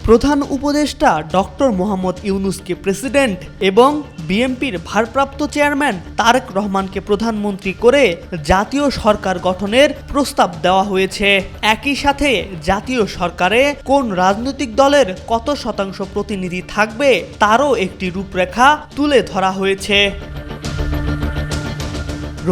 প্রধান উপদেষ্টা ডক্টর মোহাম্মদ ইউনূসকে প্রেসিডেন্ট এবং বিএনপির ভারপ্রাপ্ত চেয়ারম্যান তারেক রহমানকে প্রধানমন্ত্রী করে জাতীয় সরকার গঠনের প্রস্তাব দেওয়া হয়েছে। একই সাথে জাতীয় সরকারে কোন রাজনৈতিক দলের কত শতাংশ প্রতিনিধি থাকবে তারও একটি রূপরেখা তুলে ধরা হয়েছে।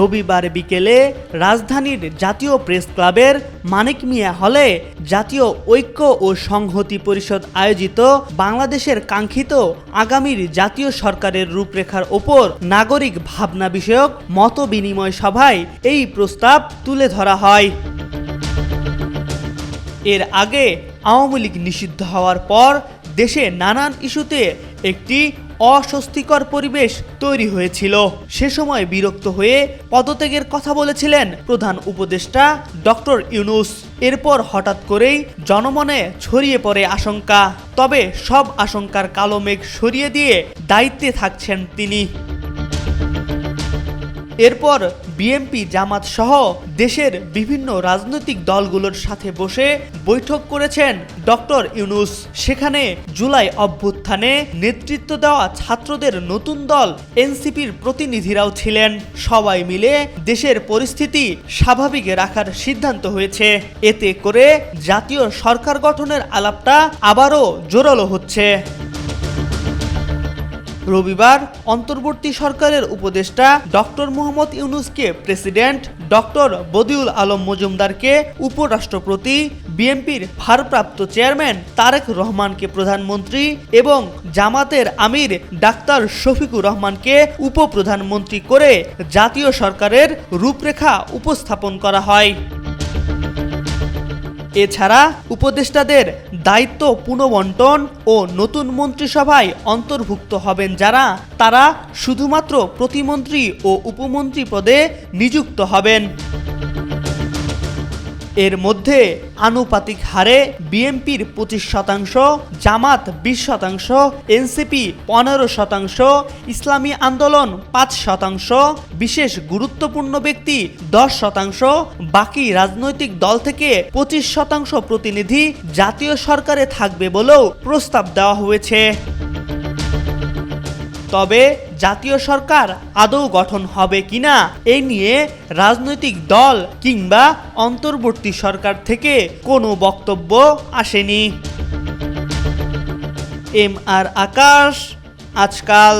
রবিবার বিকেলে রাজধানীর জাতীয় প্রেস ক্লাবের মানিক মিয়া হলে জাতীয় ঐক্য ও সংহতি পরিষদ আয়োজিত বাংলাদেশের কাঙ্ক্ষিত আগামীর জাতীয় সরকারের রূপরেখার ওপর নাগরিক ভাবনা বিষয়ক মত বিনিময় সভায় এই প্রস্তাব তুলে ধরা হয়। এর আগে আওয়ামী লীগ নিষিদ্ধ হওয়ার পর দেশে নানান ইস্যুতে একটি অস্বস্তিকর পরিবেশ তৈরি হয়েছিল। সে সময় বিরক্ত হয়ে পদত্যাগের কথা বলেছিলেন প্রধান উপদেষ্টা ডক্টর ইউনূস। এরপর হঠাৎ করেই জনমনে ছড়িয়ে পড়ে আশঙ্কা। তবে সব আশঙ্কার কালো মেঘ সরিয়ে দিয়ে দায়িত্বে থাকছেন তিনি। এরপর বিএনপি জামাত সহ দেশের বিভিন্ন রাজনৈতিক দলগুলোর সাথে বসে বৈঠক করেছেন ডক্টর ইউনূস। সেখানে জুলাই অভ্যুত্থানে নেতৃত্ব দেওয়া ছাত্রদের নতুন দল এনসিপির প্রতিনিধিরাও ছিলেন। সবাই মিলে দেশের পরিস্থিতি স্বাভাবিক রাখার সিদ্ধান্ত হয়েছে। এতে করে জাতীয় সরকার গঠনের আলাপটা আবারও জোরালো হচ্ছে। রবিবার অন্তর্বর্তী সরকারের উপদেষ্টা ডক্টর মোহাম্মদ ইউনূসকে প্রেসিডেন্ট, ডক্টর বদিউল আলম মজুমদারকে উপরাষ্ট্রপতি, বিএনপির ভারপ্রাপ্ত চেয়ারম্যান তারেক রহমানকে প্রধানমন্ত্রী এবং জামাতের আমির ডাক্তার শফিকুর রহমানকে উপপ্রধানমন্ত্রী করে জাতীয় সরকারের রূপরেখা উপস্থাপন করা হয়। এছাড়া উপদেষ্টাদের দায়িত্ব পুনঃবণ্টন ও নতুন মন্ত্রিসভায় অন্তর্ভুক্ত হবেন যারা, তারা শুধুমাত্র প্রতিমন্ত্রী ও উপমন্ত্রী পদে নিযুক্ত হবেন। এর মধ্যে আনুপাতিক হারে বিএনপির 25%, জামাত 20%, এনসিপি 15%, ইসলামী আন্দোলন 5%, বিশেষ গুরুত্বপূর্ণ ব্যক্তি 10%, বাকি রাজনৈতিক দল থেকে 25% প্রতিনিধি জাতীয় সরকারে থাকবে বলেও প্রস্তাব দেওয়া হয়েছে। তবে জাতীয় সরকার আদৌ গঠন হবে কিনা এই নিয়ে রাজনৈতিক দল কিংবা অন্তর্বর্তী সরকার থেকে কোনো বক্তব্য আসেনি। এম আর আকাশ, আজকাল।